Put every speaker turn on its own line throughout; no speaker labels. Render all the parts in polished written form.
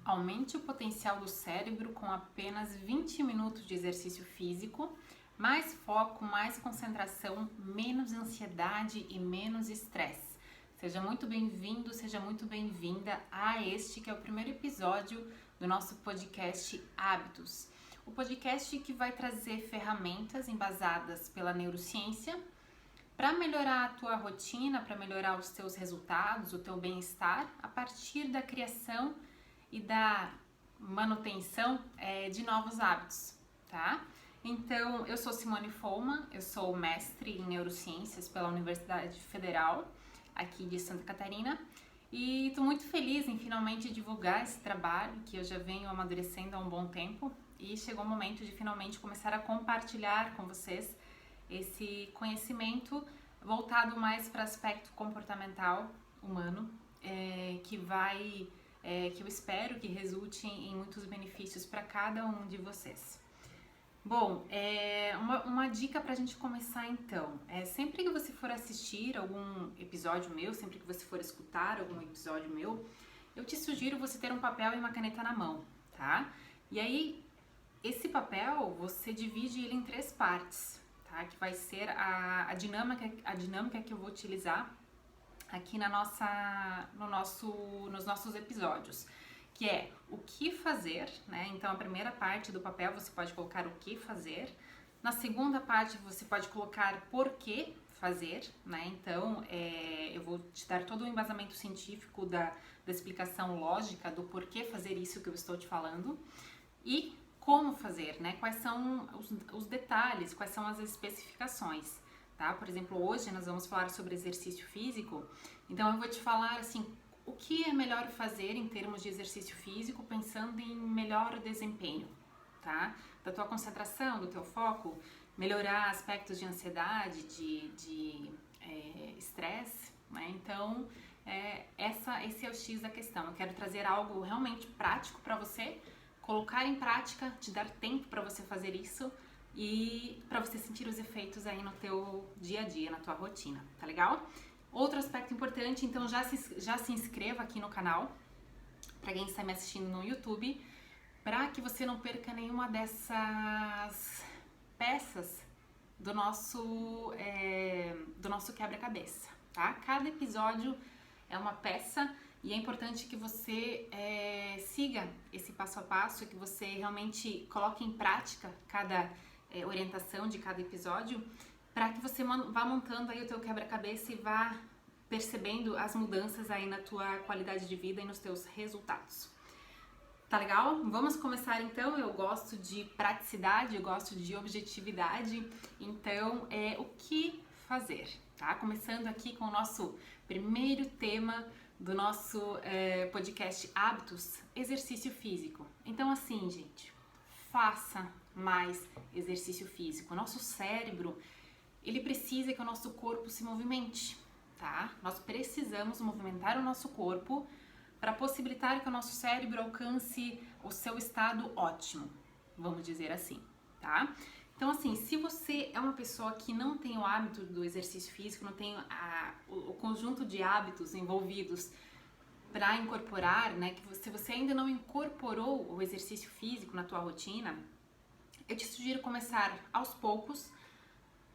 Aumente o potencial do cérebro com apenas 20 minutos de exercício físico, mais foco, mais concentração, menos ansiedade e menos estresse. Seja muito bem-vindo, seja muito bem-vinda a este que é o primeiro episódio do nosso podcast Hábitos. O podcast que vai trazer ferramentas embasadas pela neurociência para melhorar a tua rotina, para melhorar os teus resultados, o teu bem-estar, a partir da criação e da manutenção de novos hábitos, tá? Então, eu sou Simone Folman, eu sou mestre em neurociências pela Universidade Federal aqui de Santa Catarina e estou muito feliz em finalmente divulgar esse trabalho que eu já venho amadurecendo há um bom tempo e chegou o momento de finalmente começar a compartilhar com vocês esse conhecimento voltado mais para o aspecto comportamental humano, que eu espero que resulte em muitos benefícios para cada um de vocês. Bom, uma dica para a gente começar então, sempre que você for assistir algum episódio meu, sempre que você for escutar algum episódio meu, eu te sugiro você ter um papel e uma caneta na mão, tá? E aí, esse papel, você divide ele em 3 partes, tá? Que vai ser a dinâmica que eu vou utilizar aqui nos nossos episódios, que é o que fazer, né? Então, a primeira parte do papel você pode colocar o que fazer. Na segunda parte você pode colocar por que fazer, né? Então, eu vou te dar todo o embasamento científico da explicação lógica do porquê fazer isso que eu estou te falando e como fazer, né? Quais são os detalhes, quais são as especificações, tá? Por exemplo, hoje nós vamos falar sobre exercício físico, então eu vou te falar assim, o que é melhor fazer em termos de exercício físico pensando em melhor desempenho, tá? Da tua concentração, do teu foco, melhorar aspectos de ansiedade, de estresse, né? Então, esse é o X da questão. Eu quero trazer algo realmente prático para você, colocar em prática, te dar tempo para você fazer isso e para você sentir os efeitos aí no teu dia a dia, na tua rotina, tá legal? Outro aspecto importante, então já se inscreva aqui no canal, para quem está me assistindo no YouTube, para que você não perca nenhuma dessas peças do nosso quebra-cabeça, tá? Cada episódio é uma peça e é importante que você siga esse passo a passo, que você realmente coloque em prática cada orientação de cada episódio, para que você vá montando aí o teu quebra-cabeça e vá percebendo as mudanças aí na tua qualidade de vida e nos teus resultados. Tá legal? Vamos começar então. Eu gosto de praticidade, eu gosto de objetividade, então o que fazer, tá? Começando aqui com o nosso primeiro tema do nosso podcast Hábitos, exercício físico. Então assim, gente, faça mais exercício físico. O nosso cérebro, ele precisa que o nosso corpo se movimente, tá? Nós precisamos movimentar o nosso corpo para possibilitar que o nosso cérebro alcance o seu estado ótimo, vamos dizer assim, tá? Então, assim, se você é uma pessoa que não tem o hábito do exercício físico, não tem o conjunto de hábitos envolvidos para incorporar, né, se você ainda não incorporou o exercício físico na tua rotina, eu te sugiro começar aos poucos,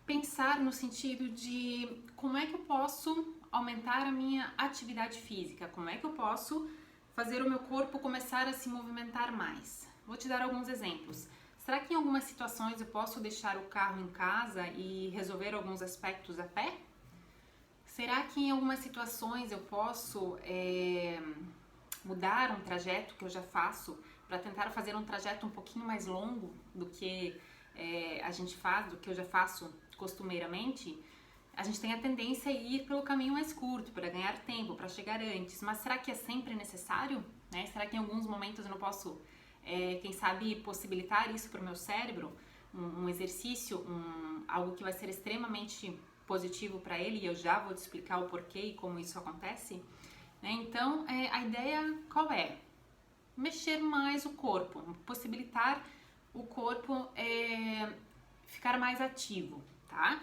pensar no sentido de como é que eu posso aumentar a minha atividade física, como é que eu posso fazer o meu corpo começar a se movimentar mais. Vou te dar alguns exemplos. Será que em algumas situações eu posso deixar o carro em casa e resolver alguns aspectos a pé? Será que em algumas situações eu posso mudar um trajeto que eu já faço para tentar fazer um trajeto um pouquinho mais longo do que a gente faz, do que eu já faço costumeiramente? A gente tem a tendência a ir pelo caminho mais curto, para ganhar tempo, para chegar antes, mas será que é sempre necessário? Né? Será que em alguns momentos eu não posso, quem sabe, possibilitar isso para o meu cérebro? Um exercício, algo que vai ser extremamente positivo para ele, e eu já vou te explicar o porquê e como isso acontece. Né? Então, a ideia qual é? Mexer mais o corpo, possibilitar o corpo ficar mais ativo, tá?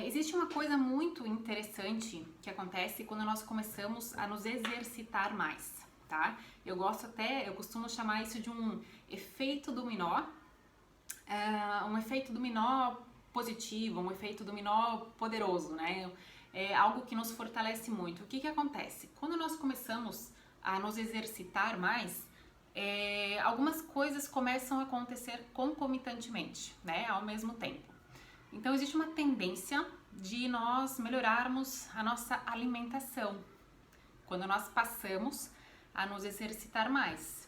Existe uma coisa muito interessante que acontece quando nós começamos a nos exercitar mais, tá? Eu costumo chamar isso de um efeito dominó, um efeito dominó positivo, um efeito dominó poderoso, né? É algo que nos fortalece muito. O que que acontece? Quando nós começamos a nos exercitar mais, algumas coisas começam a acontecer concomitantemente, né? Ao mesmo tempo. Então existe uma tendência de nós melhorarmos a nossa alimentação quando nós passamos a nos exercitar mais.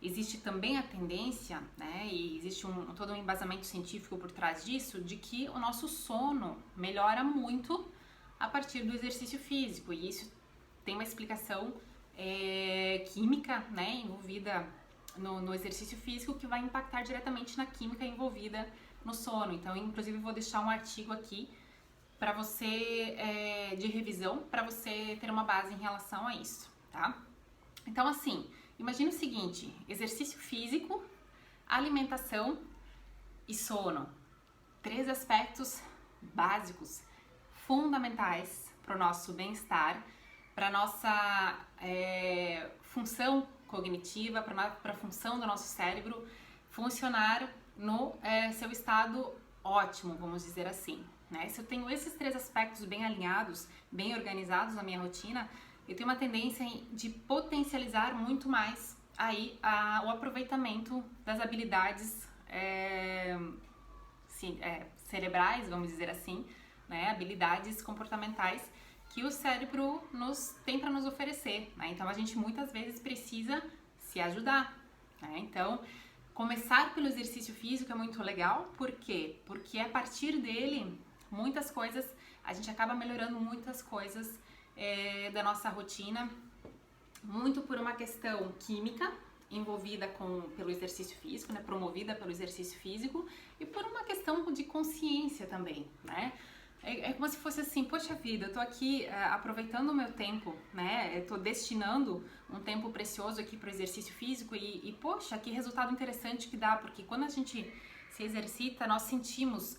Existe também a tendência, né, e existe todo um embasamento científico por trás disso, de que o nosso sono melhora muito a partir do exercício físico, e isso tem uma explicação química, né, envolvida no exercício físico, que vai impactar diretamente na química envolvida no sono. Então, inclusive, vou deixar um artigo aqui para você, de revisão, para você ter uma base em relação a isso, tá? Então, assim, imagina o seguinte: exercício físico, alimentação e sono. 3 aspectos básicos, fundamentais para o nosso bem-estar, para a nossa função cognitiva, para a função do nosso cérebro funcionar no seu estado ótimo, vamos dizer assim, né? Se eu tenho esses 3 aspectos bem alinhados, bem organizados na minha rotina, eu tenho uma tendência de potencializar muito mais aí o aproveitamento das habilidades cerebrais, vamos dizer assim, né? Habilidades comportamentais que o cérebro tem para nos oferecer, né? Então a gente muitas vezes precisa se ajudar, né? Então começar pelo exercício físico é muito legal. Por quê? Porque a partir dele, muitas coisas, a gente acaba melhorando muitas coisas da nossa rotina, muito por uma questão química envolvida pelo exercício físico, né, promovida pelo exercício físico, e por uma questão de consciência também, né? É como se fosse assim: poxa vida, eu tô aqui aproveitando o meu tempo, né? Eu tô destinando um tempo precioso aqui para o exercício físico e poxa, que resultado interessante que dá, porque quando a gente se exercita, nós sentimos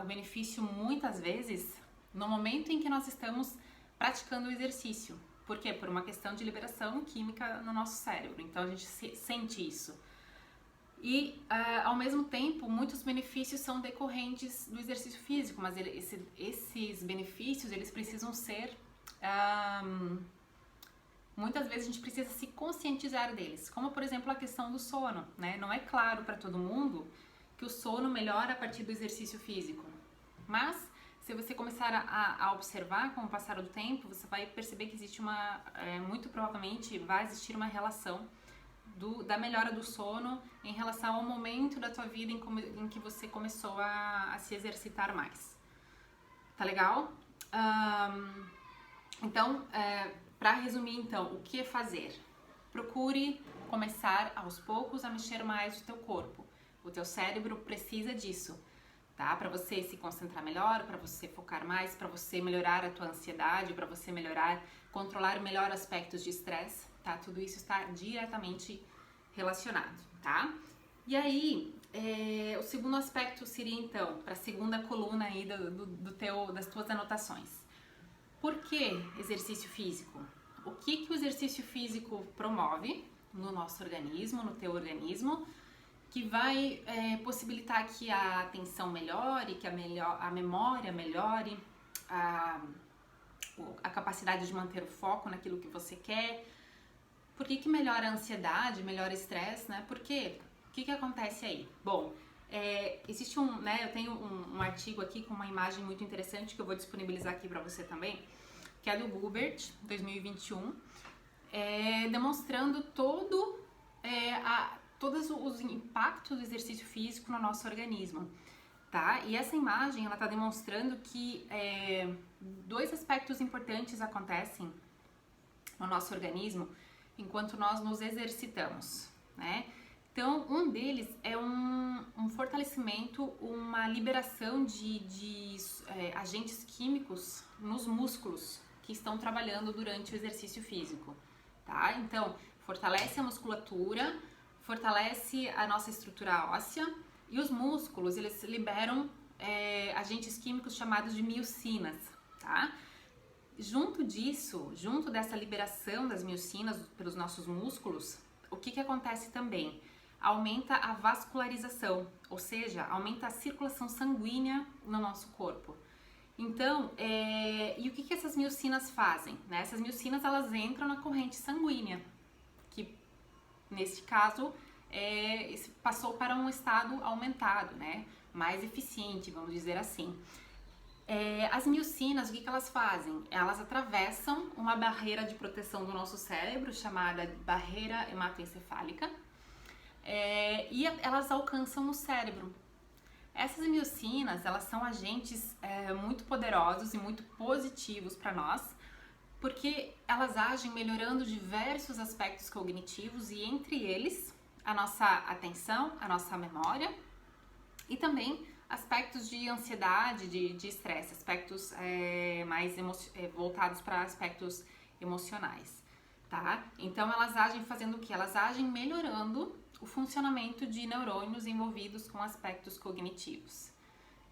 o benefício muitas vezes no momento em que nós estamos praticando o exercício. Por quê? Por uma questão de liberação química no nosso cérebro. Então a gente sente isso. E ao mesmo tempo, muitos benefícios são decorrentes do exercício físico, mas esses benefícios, eles precisam ser muitas vezes a gente precisa se conscientizar deles, como por exemplo a questão do sono, né? Não é claro para todo mundo que o sono melhora a partir do exercício físico, mas se você começar a observar com o passar do tempo, você vai perceber que existe muito provavelmente vai existir uma relação da melhora do sono em relação ao momento da tua vida em que você começou a se exercitar mais. Tá legal? Então, para resumir então, o que fazer? Procure começar aos poucos a mexer mais o teu corpo. O teu cérebro precisa disso, tá? Para você se concentrar melhor, para você focar mais, para você melhorar a tua ansiedade, para você controlar melhor aspectos de estresse, tá? Tudo isso está diretamente relacionado, tá? E aí, o segundo aspecto seria então, para a segunda coluna aí das tuas anotações. Por que exercício físico? O que o exercício físico promove no nosso organismo, no teu organismo, que vai possibilitar que a atenção melhore, que a memória melhore, a capacidade de manter o foco naquilo que você quer. Por que melhora a ansiedade, melhora o estresse, né? Por quê? O que acontece aí? Bom, existe eu tenho um artigo aqui com uma imagem muito interessante que eu vou disponibilizar aqui para você também, que é do Gubert, 2021, demonstrando todos os impactos do exercício físico no nosso organismo, tá? E essa imagem, ela tá demonstrando que 2 aspectos importantes acontecem no nosso organismo enquanto nós nos exercitamos, né? Então, um deles é um fortalecimento, uma liberação de agentes químicos nos músculos que estão trabalhando durante o exercício físico, tá? Então, fortalece a musculatura, fortalece a nossa estrutura óssea, e os músculos, eles liberam agentes químicos chamados de miocinas, tá? Junto dessa liberação das miocinas pelos nossos músculos, o que que acontece também? Aumenta a vascularização, ou seja, aumenta a circulação sanguínea no nosso corpo. Então, e o que que essas miocinas fazem? Né? Essas miocinas, elas entram na corrente sanguínea, que nesse caso passou para um estado aumentado, né? Mais eficiente, vamos dizer assim. As miocinas, o que que elas fazem? Elas atravessam uma barreira de proteção do nosso cérebro, chamada barreira hematoencefálica, e elas alcançam o cérebro. Essas miocinas, elas são agentes muito poderosos e muito positivos para nós, porque elas agem melhorando diversos aspectos cognitivos e entre eles a nossa atenção, a nossa memória e também aspectos de ansiedade, de estresse, aspectos mais voltados para aspectos emocionais, tá? Então elas agem fazendo o que? Elas agem melhorando o funcionamento de neurônios envolvidos com aspectos cognitivos,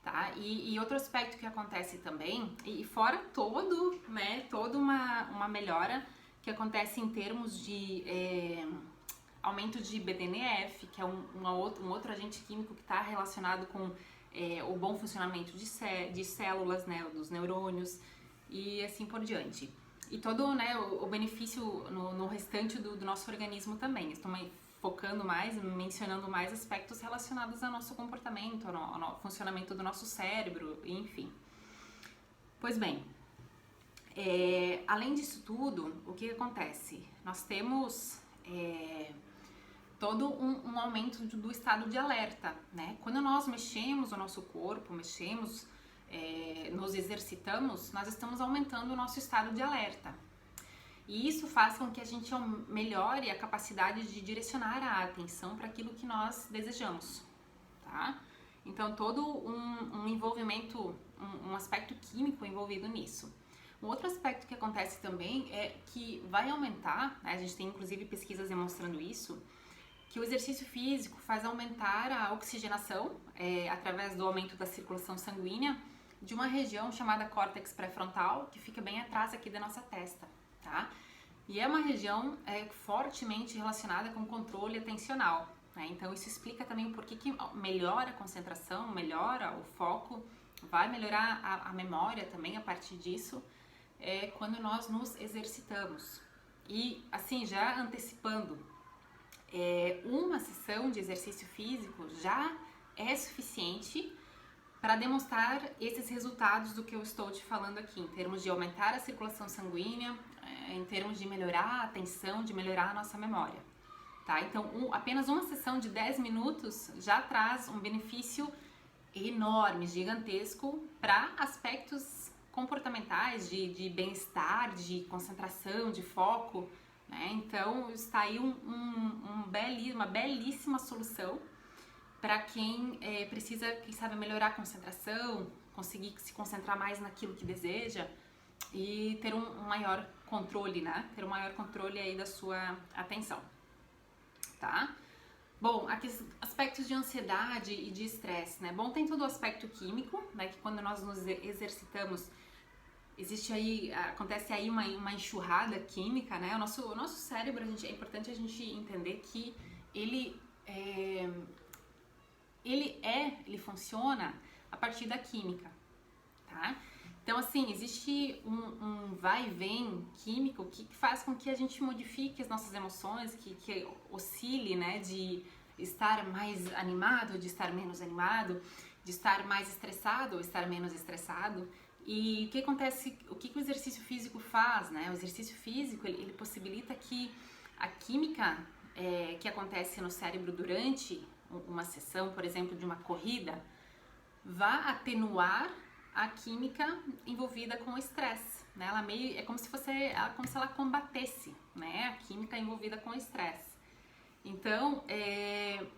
tá? E outro aspecto que acontece também, e fora toda uma melhora que acontece em termos de aumento de BDNF, que é um outro agente químico que está relacionado com o bom funcionamento de células, né, dos neurônios e assim por diante. E todo, né, o benefício no restante do nosso organismo também. Estou focando mais, mencionando mais aspectos relacionados ao nosso comportamento, ao funcionamento do nosso cérebro, enfim. Pois bem, além disso tudo, o que acontece? Nós temos todo um aumento do estado de alerta, né? Quando nós mexemos o nosso corpo, nos exercitamos, nós estamos aumentando o nosso estado de alerta. E isso faz com que a gente melhore a capacidade de direcionar a atenção para aquilo que nós desejamos, tá? Então, todo um envolvimento, um aspecto químico envolvido nisso. Um outro aspecto que acontece também é que vai aumentar, né? A gente tem inclusive pesquisas demonstrando isso, que o exercício físico faz aumentar a oxigenação através do aumento da circulação sanguínea de uma região chamada córtex pré-frontal, que fica bem atrás aqui da nossa testa, tá? E é uma região fortemente relacionada com controle atencional, né? Então isso explica também o porquê que melhora a concentração, melhora o foco, vai melhorar a memória também a partir disso, quando nós nos exercitamos. E assim, já antecipando, uma sessão de exercício físico já é suficiente para demonstrar esses resultados do que eu estou te falando aqui, em termos de aumentar a circulação sanguínea, em termos de melhorar a atenção, de melhorar a nossa memória, tá? Então, apenas uma sessão de 10 minutos já traz um benefício enorme, gigantesco, para aspectos comportamentais, de bem-estar, de concentração, de foco, né? Então, está aí uma belíssima solução para quem precisa, quem sabe, melhorar a concentração, conseguir se concentrar mais naquilo que deseja e ter um maior controle, né? Ter um maior controle aí da sua atenção, tá? Bom, aqui aspectos de ansiedade e de estresse, né? Bom, tem todo o aspecto químico, né? Que quando nós nos exercitamos, acontece aí uma enxurrada química, né? O nosso cérebro, é importante a gente entender que ele funciona a partir da química, tá? Então, assim, existe um vai e vem químico que faz com que a gente modifique as nossas emoções, que oscile, né? De estar mais animado, de estar menos animado, de estar mais estressado ou estar menos estressado. E o que acontece, o que o exercício físico faz, né? O exercício físico, ele possibilita que a química que acontece no cérebro durante uma sessão, por exemplo, de uma corrida, vá atenuar a química envolvida com o estresse, né? É como se ela combatesse, né? A química envolvida com o estresse. Então,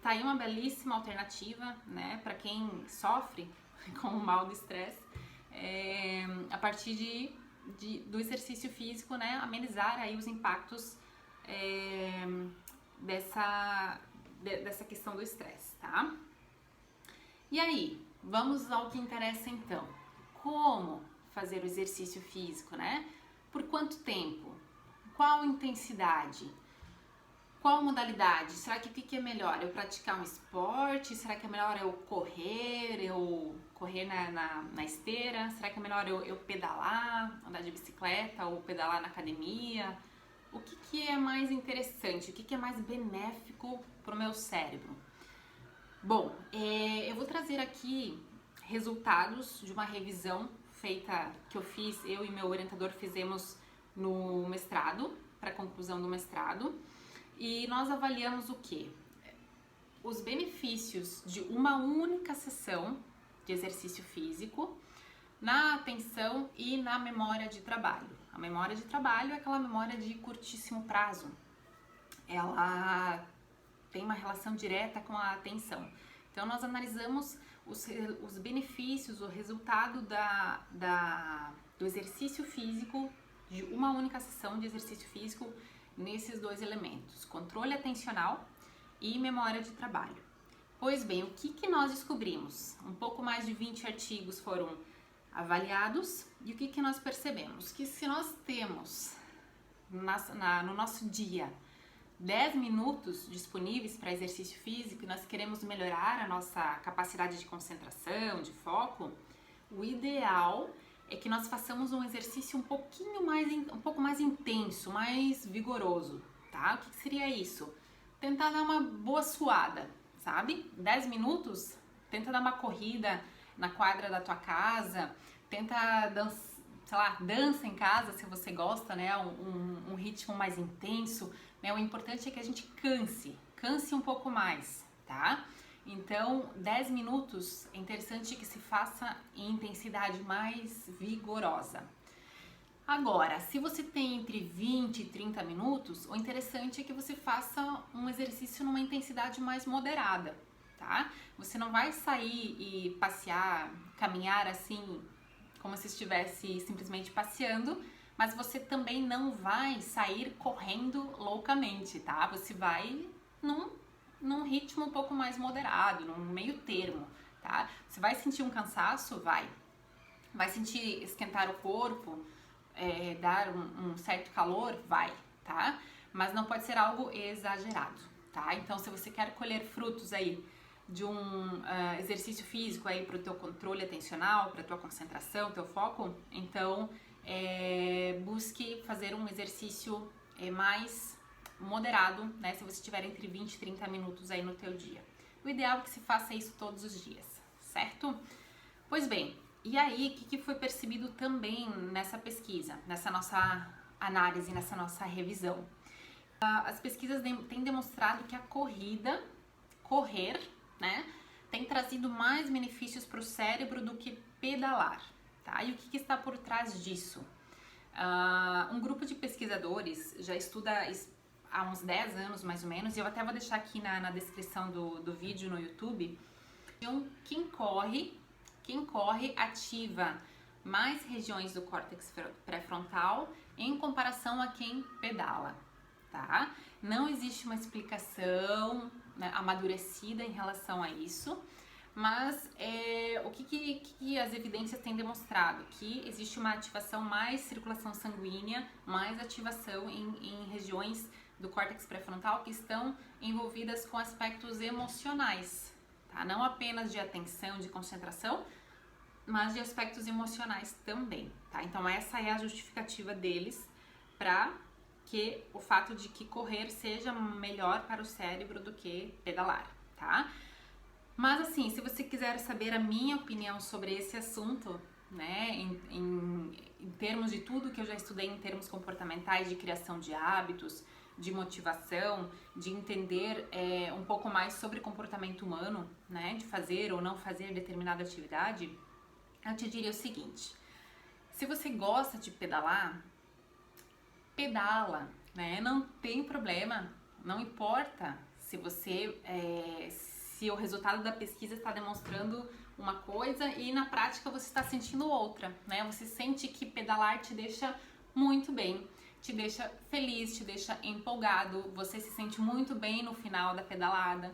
tá aí uma belíssima alternativa, né? Para quem sofre com o mal do estresse, a partir do exercício físico, né? Amenizar aí os impactos dessa questão do estresse, tá? E aí, vamos ao que interessa então. Como fazer o exercício físico, né? Por quanto tempo? Qual intensidade? Qual modalidade? Será que o que é melhor? Eu praticar um esporte? Será que é melhor eu correr na esteira? Será que é melhor eu pedalar, andar de bicicleta ou pedalar na academia? O que é mais interessante? O que é mais benéfico para o meu cérebro? Bom, eu vou trazer aqui resultados de uma revisão feita que eu e meu orientador fizemos no mestrado, para a conclusão do mestrado, e nós avaliamos o quê? Os benefícios de uma única sessão de exercício físico na atenção e na memória de trabalho. A memória de trabalho é aquela memória de curtíssimo prazo. Ela tem uma relação direta com a atenção. Então, nós analisamos os benefícios, o resultado do exercício físico, de uma única sessão de exercício físico nesses dois elementos, controle atencional e memória de trabalho. Pois bem, o que nós descobrimos? Um pouco mais de 20 artigos foram avaliados e o que nós percebemos? Que se nós temos no nosso dia 10 minutos disponíveis para exercício físico e nós queremos melhorar a nossa capacidade de concentração, de foco, o ideal é que nós façamos um exercício um pouco mais intenso, mais vigoroso, tá? O que seria isso? Tentar dar uma boa suada, sabe? 10 minutos, tenta dar uma corrida na quadra da tua casa, tenta dança em casa se você gosta, né? Um ritmo mais intenso, né? O importante é que a gente canse um pouco mais, tá? Então, 10 minutos é interessante que se faça em intensidade mais vigorosa. Agora, se você tem entre 20 e 30 minutos, o interessante é que você faça um exercício numa intensidade mais moderada, tá? Você não vai sair e passear, caminhar assim, como se estivesse simplesmente passeando, mas você também não vai sair correndo loucamente, tá? Você vai num ritmo um pouco mais moderado, num meio termo, tá? Você vai sentir um cansaço? Vai sentir esquentar o corpo, dar um certo calor? Vai, tá? Mas não pode ser algo exagerado, tá? Então, se você quer colher frutos aí de um exercício físico aí para o teu controle atencional, para a tua concentração, teu foco, então busque fazer um exercício mais moderado, né? Se você tiver entre 20 e 30 minutos aí no teu dia. O ideal é que se faça isso todos os dias, certo? Pois bem, e aí, o que foi percebido também nessa pesquisa, nessa nossa análise, nessa nossa revisão? As pesquisas têm demonstrado que a correr, né, tem trazido mais benefícios para o cérebro do que pedalar, tá? E o que está por trás disso? Um grupo de pesquisadores já estuda há uns 10 anos mais ou menos, e eu até vou deixar aqui na descrição do vídeo no YouTube. Então, quem corre ativa mais regiões do córtex pré-frontal em comparação a quem pedala, tá? Não existe uma explicação, né, amadurecida em relação a isso, mas o que as evidências têm demonstrado? Que existe uma ativação mais circulação sanguínea, mais ativação em regiões do córtex pré-frontal que estão envolvidas com aspectos emocionais, tá? Não apenas de atenção, de concentração, mas de aspectos emocionais também, tá? Então essa é a justificativa deles para que o fato de que correr seja melhor para o cérebro do que pedalar, tá? Mas assim, se você quiser saber a minha opinião sobre esse assunto, né, em termos de tudo que eu já estudei em termos comportamentais, de criação de hábitos, de motivação, de entender um pouco mais sobre comportamento humano, né, de fazer ou não fazer determinada atividade, eu te diria o seguinte: se você gosta de pedalar, pedala, né, não tem problema, não importa se se o resultado da pesquisa está demonstrando uma coisa e na prática você está sentindo outra, né? Você sente que pedalar te deixa muito bem, te deixa feliz, te deixa empolgado, você se sente muito bem no final da pedalada.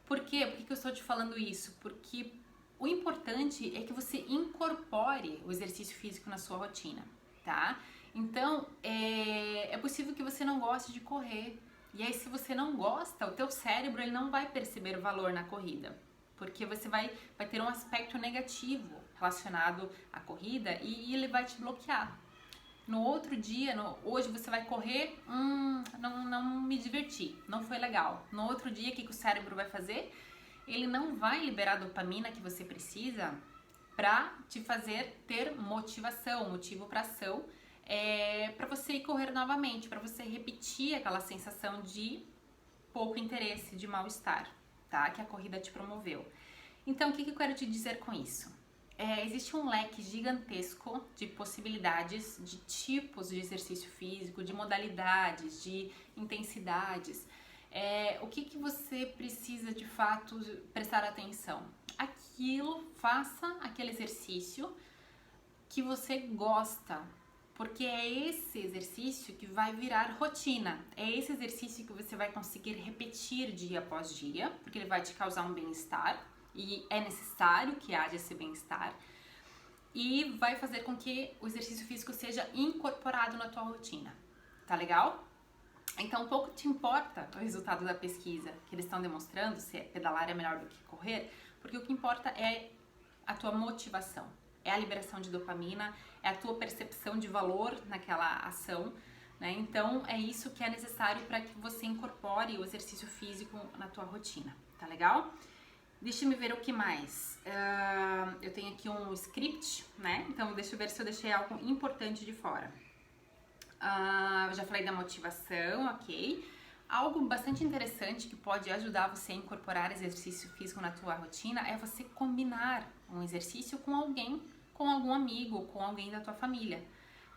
Por quê? Por que eu estou te falando isso? Porque o importante é que você incorpore o exercício físico na sua rotina, tá? Então, é possível que você não goste de correr, E aí, se você não gosta, o teu cérebro ele não vai perceber valor na corrida, porque você vai ter um aspecto negativo relacionado à corrida e ele vai te bloquear. No outro dia, hoje você vai correr, não me diverti, não foi legal. No outro dia, o que o cérebro vai fazer? Ele não vai liberar a dopamina que você precisa para te fazer ter motivação, motivo para ação, para você ir correr novamente, para você repetir aquela sensação de pouco interesse, de mal-estar, tá? Que a corrida te promoveu. Então, o que eu quero te dizer com isso? Existe um leque gigantesco de possibilidades, de tipos de exercício físico, de modalidades, de intensidades. O que você precisa de fato prestar atenção? Faça aquele exercício que você gosta, porque é esse exercício que vai virar rotina. É esse exercício que você vai conseguir repetir dia após dia, porque ele vai te causar um bem-estar. E é necessário que haja esse bem-estar e vai fazer com que o exercício físico seja incorporado na tua rotina, tá legal? Então, pouco te importa o resultado da pesquisa que eles estão demonstrando, se pedalar é melhor do que correr, porque o que importa é a tua motivação, é a liberação de dopamina, é a tua percepção de valor naquela ação, né? Então, é isso que é necessário para que você incorpore o exercício físico na tua rotina, tá legal? Deixa eu ver o que mais. Eu tenho aqui um script, né? Então, deixa eu ver se eu deixei algo importante de fora. Eu já falei da motivação, ok. Algo bastante interessante que pode ajudar você a incorporar exercício físico na tua rotina é você combinar um exercício com alguém, com algum amigo, com alguém da tua família.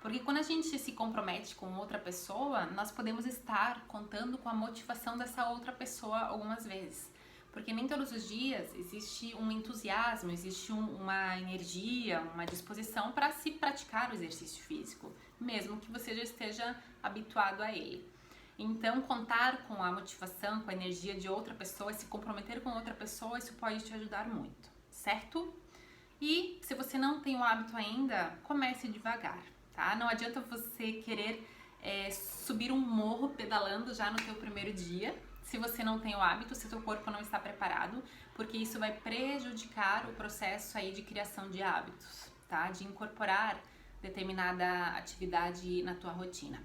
Porque quando a gente se compromete com outra pessoa, nós podemos estar contando com a motivação dessa outra pessoa algumas vezes. Porque nem todos os dias existe um entusiasmo, existe uma energia, uma disposição para se praticar o exercício físico, mesmo que você já esteja habituado a ele. Então, contar com a motivação, com a energia de outra pessoa, se comprometer com outra pessoa, isso pode te ajudar muito, certo? E se você não tem o hábito ainda, comece devagar, tá? Não adianta você querer subir um morro pedalando já no teu primeiro dia, se você não tem o hábito, se seu corpo não está preparado, porque isso vai prejudicar o processo aí de criação de hábitos, tá? De incorporar determinada atividade na tua rotina.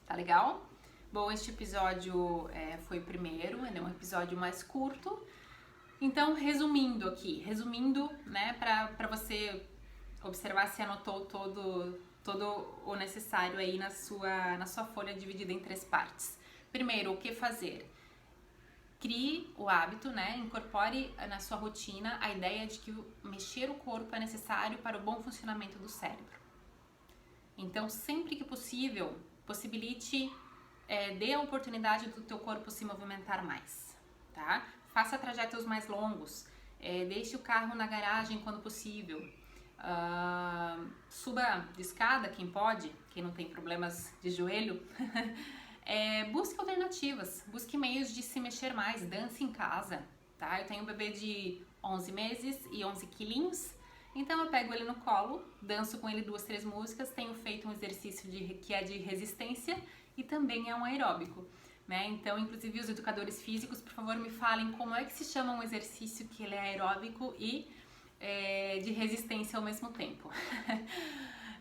Tá legal? Bom, este episódio foi o primeiro, ele é um episódio mais curto. Então, resumindo, né, para você observar se anotou todo o necessário aí na sua folha dividida em 3 partes. Primeiro, o que fazer? Crie o hábito, né? Incorpore na sua rotina a ideia de que mexer o corpo é necessário para o bom funcionamento do cérebro. Então, sempre que possível, dê a oportunidade do teu corpo se movimentar mais, tá? Faça trajetos mais longos, deixe o carro na garagem quando possível, suba de escada, quem pode, quem não tem problemas de joelho. Busque alternativas, busque meios de se mexer mais, dance em casa, tá? Eu tenho um bebê de 11 meses e 11 quilinhos, então eu pego ele no colo, danço com ele 2, 3 músicas, tenho feito um exercício que é de resistência e também é um aeróbico, né? Então, inclusive os educadores físicos, por favor, me falem como é que se chama um exercício que ele é aeróbico e de resistência ao mesmo tempo.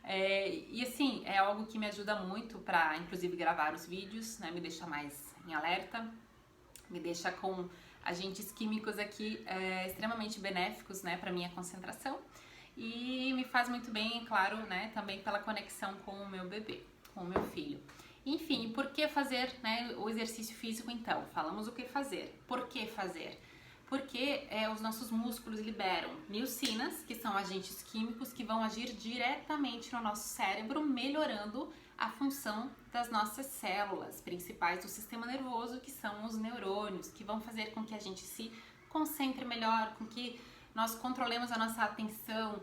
E assim, é algo que me ajuda muito para, inclusive, gravar os vídeos, né? Me deixa mais em alerta, me deixa com agentes químicos aqui extremamente benéficos, né, para minha concentração e me faz muito bem, é claro, né, também pela conexão com o meu bebê, com o meu filho. Enfim, por que fazer, né, o exercício físico então? Falamos o que fazer. Por que fazer? Porque os nossos músculos liberam miocinas, que são agentes químicos que vão agir diretamente no nosso cérebro, melhorando a função das nossas células principais do sistema nervoso, que são os neurônios, que vão fazer com que a gente se concentre melhor, com que nós controlemos a nossa atenção,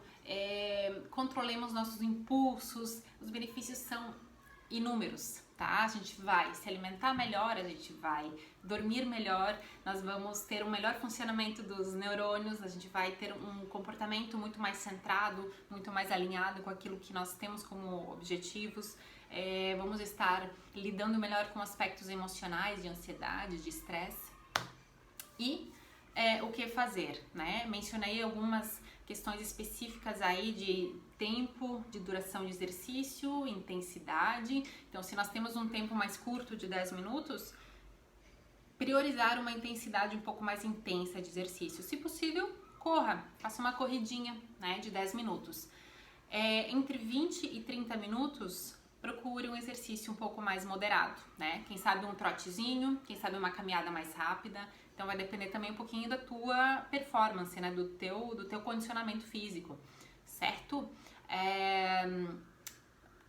controlemos nossos impulsos. Os benefícios são inúmeros, tá? A gente vai se alimentar melhor, a gente vai dormir melhor, nós vamos ter um melhor funcionamento dos neurônios, a gente vai ter um comportamento muito mais centrado, muito mais alinhado com aquilo que nós temos como objetivos. Vamos estar lidando melhor com aspectos emocionais, de ansiedade, de estresse. E o que fazer, né? Mencionei algumas questões específicas aí de tempo, de duração de exercício, intensidade. Então, se nós temos um tempo mais curto de 10 minutos, priorizar uma intensidade um pouco mais intensa de exercício. Se possível, corra, faça uma corridinha, né, de 10 minutos. Entre 20 e 30 minutos, procure um exercício um pouco mais moderado, né? Quem sabe um trotezinho, quem sabe uma caminhada mais rápida. Então vai depender também um pouquinho da tua performance, né? Do teu condicionamento físico, certo?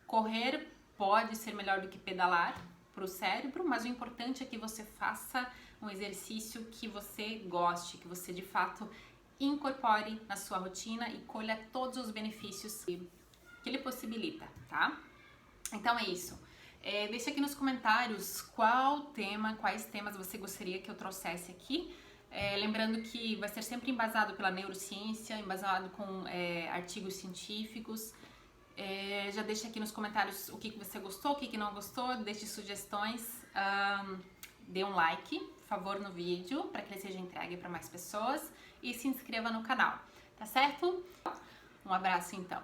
Correr pode ser melhor do que pedalar para o cérebro, mas o importante é que você faça um exercício que você goste, que você de fato incorpore na sua rotina e colha todos os benefícios que ele possibilita, tá? Então é isso. Deixa aqui nos comentários quais temas você gostaria que eu trouxesse aqui. Lembrando que vai ser sempre embasado pela neurociência, embasado com artigos científicos. Já deixa aqui nos comentários o que você gostou, o que não gostou, deixe sugestões. Dê um like, por favor, no vídeo, para que ele seja entregue para mais pessoas. E se inscreva no canal, tá certo? Um abraço então.